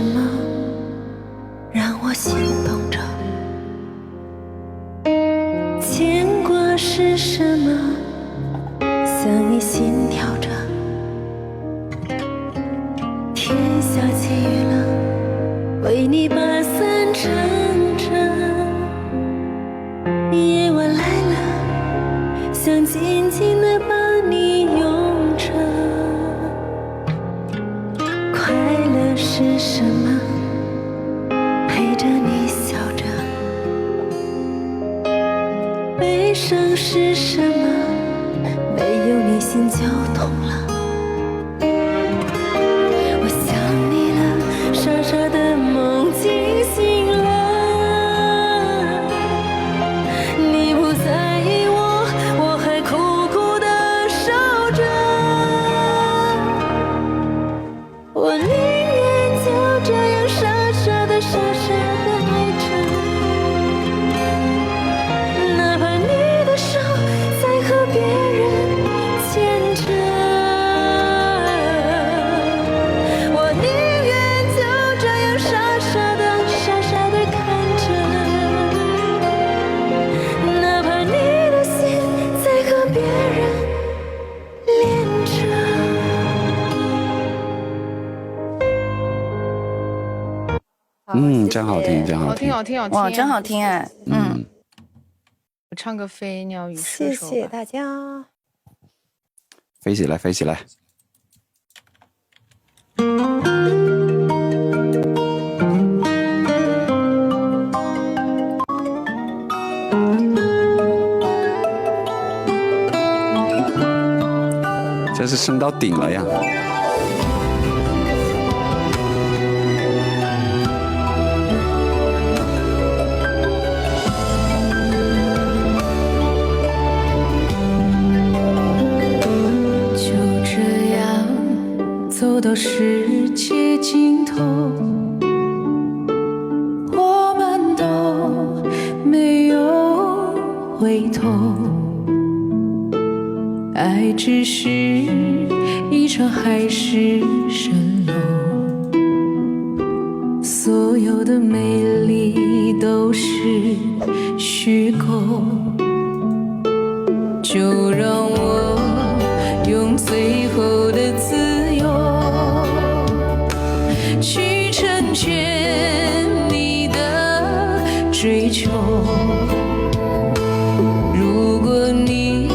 么让我心动着？牵挂是什么像你心跳着？天下起雨了，为你把伞撑着。夜晚来了，想紧紧地把你拥着。快乐是什么？陪着你笑着。悲伤是什么？没有你心就痛了。我想你了，傻傻的梦惊醒了。你不在意我，我还苦苦的守着。我宁愿就这样傻傻的傻傻的爱着。哪怕你的手在和别人牵着，我宁愿就这样傻傻的傻傻的看着。哪怕你的心在和别人连着。真好听，真好听，好听，哇，真好听哎！我唱个飞鸟与射手吧。谢谢大家。飞起来，飞起来！这是升到顶了呀！就这样走到世界尽头，我们都没有回头。爱只是一场海市蜃楼，所有的美丽都是虚构。就让我用最后的自由去成全你的追求。如果你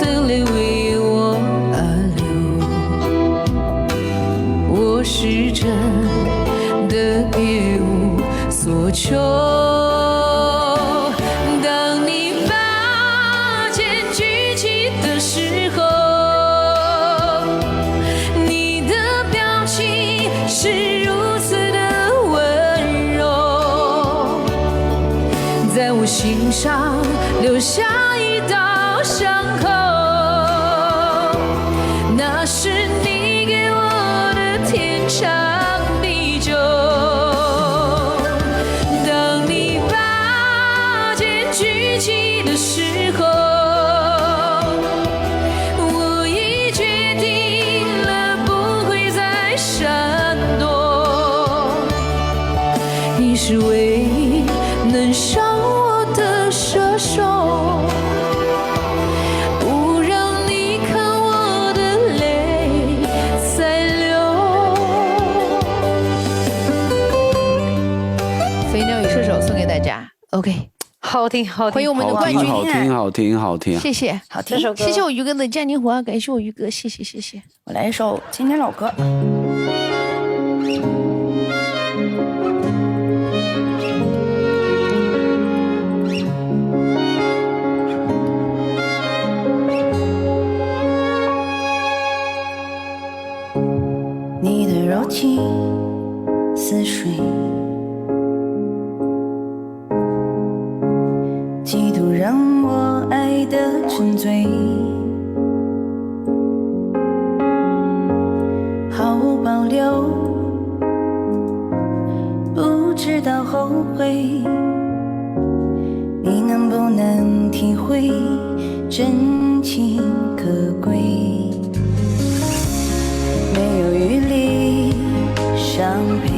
的泪为我而流，我是真的别无所求。当你把剑举起的时候，你的表情是如此的温柔，在我心上留下一道伤口。那是你给我的天长地久。当你把剑举起的时候，我已决定了不会再闪躲。你是唯一能伤我的射手，不让你看我的泪再流。飞鸟与射手送给大家。OK， 好听，好听，欢迎我们的冠军，好听，好听，好听！谢谢，好听这首歌谢谢我于哥的嘉年华，感谢我于哥，谢谢谢谢。我来一首经典老歌。你的柔情似水，几度让我爱得沉醉，毫无保留，不知道后悔。你能不能体会真情可贵？没有余力伤悲。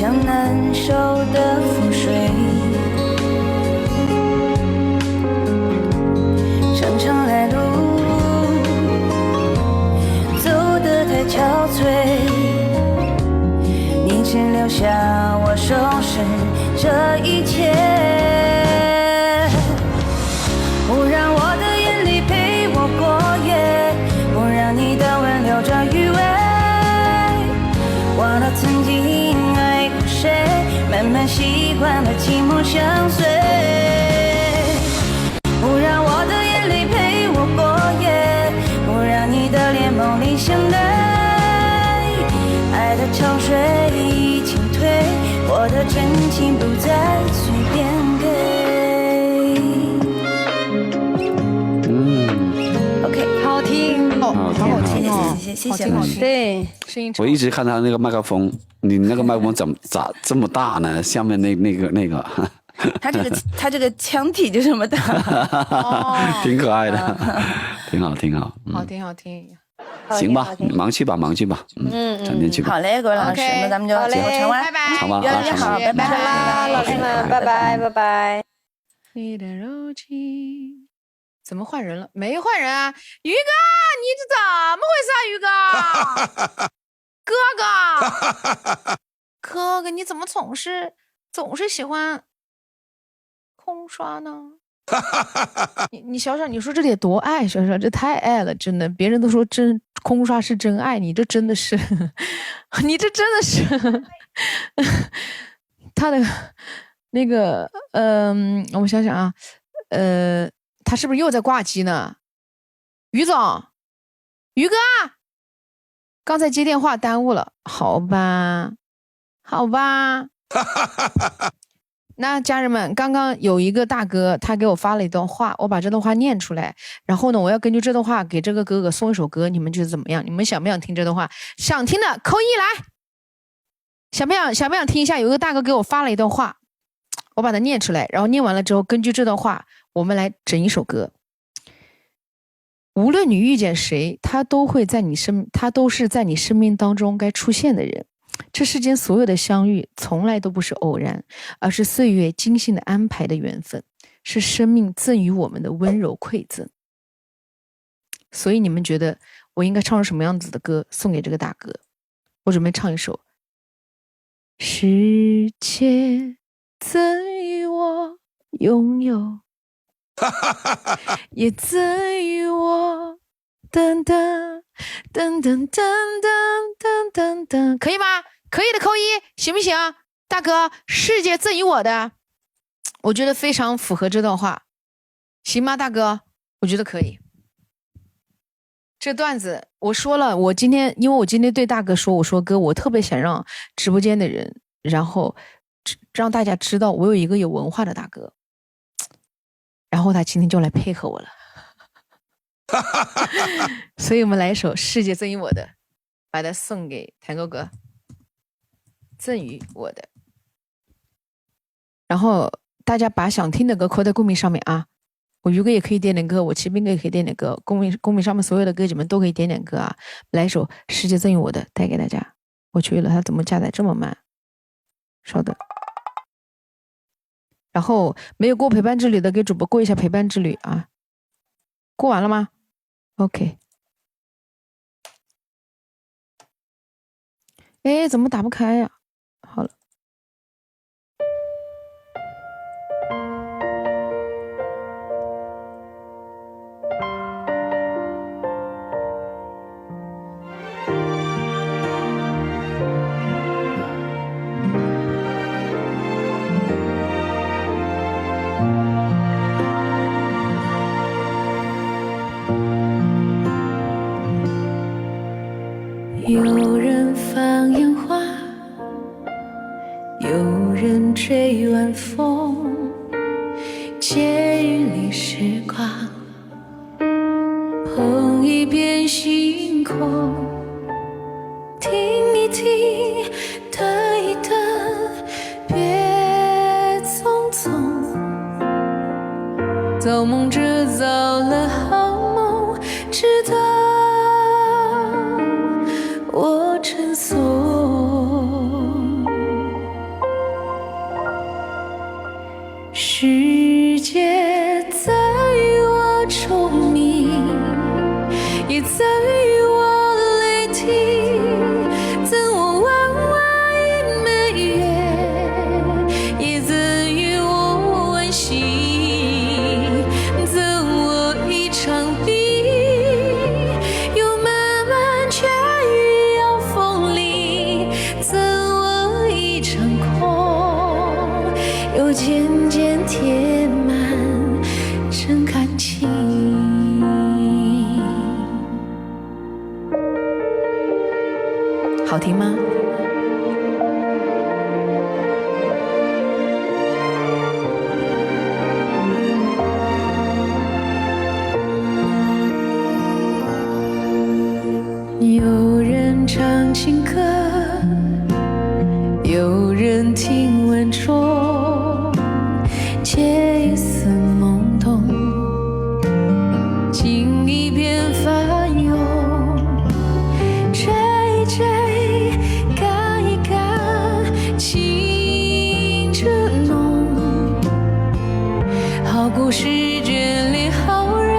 像难受的覆水，长长来路走得太憔悴，你只留下我收拾这一切，不让我的眼泪陪我过夜，不让你的吻留着余味，忘了曾经爱过谁，慢慢习惯了寂寞相随，不让我的眼泪陪我过夜，不让你的脸梦里相对，爱的潮水已经退，我的真情不再随便给。OK， 好听哦，好好听哦，谢谢老师。对，声音超我一直看他那个麦克风，你那个麦克风咋这么大呢？下面那个，他这个腔体就这么大，挺可爱的，挺好，挺好。好听好听。行吧，忙去吧，整天去吧。好嘞，各位老师，那咱们就节目唱完，拜拜，唱完啊，唱完，拜拜啦，老师们，拜拜，拜拜。你的柔情，怎么换人了？没换人啊，于哥，你这怎么回事啊，于哥？哥哥，你怎么总是喜欢空刷呢？你小小，你说这得多爱，小小这太爱了，真的，别人都说空刷是真爱，你这真的是，你这真的是，他的那个我想想啊，他是不是又在挂机呢？于总，于哥，刚才接电话耽误了，好吧。那家人们，刚刚有一个大哥，他给我发了一段话，我把这段话念出来，然后呢，我要根据这段话给这个哥哥送一首歌，你们觉得怎么样？你们想不想听这段话？想听的扣一来，想不想听一下？有一个大哥给我发了一段话，我把它念出来，然后念完了之后，根据这段话，我们来整一首歌。无论你遇见谁，他都是在你生命当中该出现的人。这世间所有的相遇从来都不是偶然，而是岁月精心的安排的缘分，是生命赠予我们的温柔馈赠。所以你们觉得我应该唱什么样子的歌送给这个大哥？我准备唱一首世界赠予我拥有也赠予我噔噔噔噔噔噔噔噔，可以吗？可以的扣一，行不行？大哥，世界赠予我的，我觉得非常符合这段话，行吗？大哥，我觉得可以。这段子我说了，因为我今天对大哥说，我说哥，我特别想让直播间的人，然后让大家知道我有一个有文化的大哥，然后他今天就来配合我了。所以我们来一首世界赠予我的，把它送给谭哥哥，赠予我的。然后大家把想听的歌扣在公屏上面啊，我于哥也可以点点歌，我骑兵哥也可以点点歌，公屏上面所有的歌姐们都可以点点歌啊。来一首世界赠予我的带给大家。我去了，它怎么加载这么慢？稍等。然后没有过陪伴之旅的给主播过一下陪伴之旅啊。过完了吗？OK， 哎，怎么打不开呀？好了，有人放烟花，有人追晚风，节日里时光碰一遍星空，听一听，等一等，别匆匆，造梦制造了好梦，直到我成颂。好听吗？有人唱情歌，有人听晚钟，夜色懵懂，情意变翻涌，追一追，赶一赶，情着浓，好故事眷恋好人，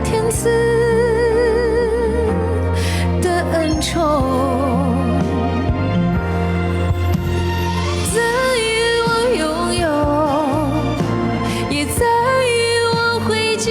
天赐恩宠，怎愿我拥有，也怎愿我灰烬，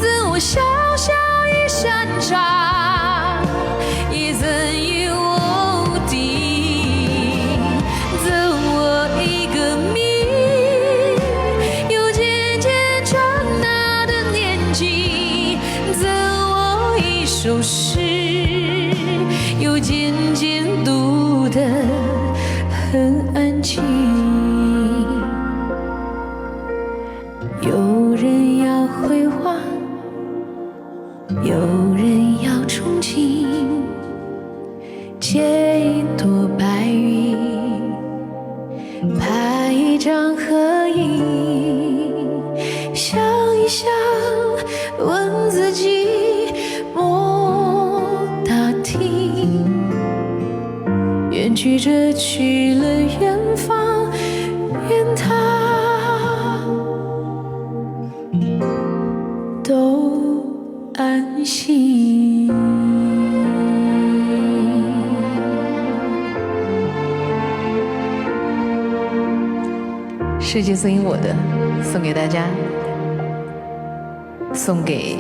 怎我小小一山茶，也怎愿我无敌，怎我一个谜，又渐渐长大的年纪，怎我一首诗，又渐渐读得很安静。有人要辉煌，有人要憧憬，借一朵白云，拍一张合影，想一想，问自己，莫打听，远去着去了远方，愿他都安心。世界送给我的，送给大家，送给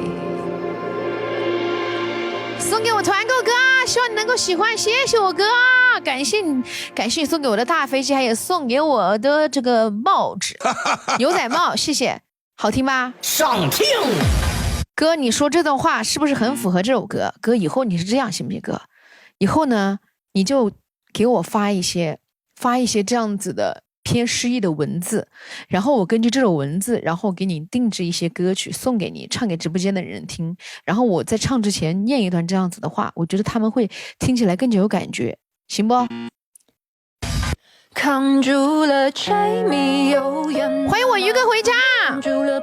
我团购哥，希望你能够喜欢，谢谢我哥，感谢你送给我的大飞机，还有送给我的这个帽子，牛仔帽，谢谢，好听吗？上听。哥，你说这段话是不是很符合这首歌？哥，以后你是这样行不行？哥，以后呢，你就给我发一些这样子的偏诗意的文字，然后我根据这种文字，然后给你定制一些歌曲送给你，唱给直播间的人听。然后我在唱之前念一段这样子的话，我觉得他们会听起来更加有感觉，行不？扛住了柴米油盐，欢迎我于哥回家。扛住了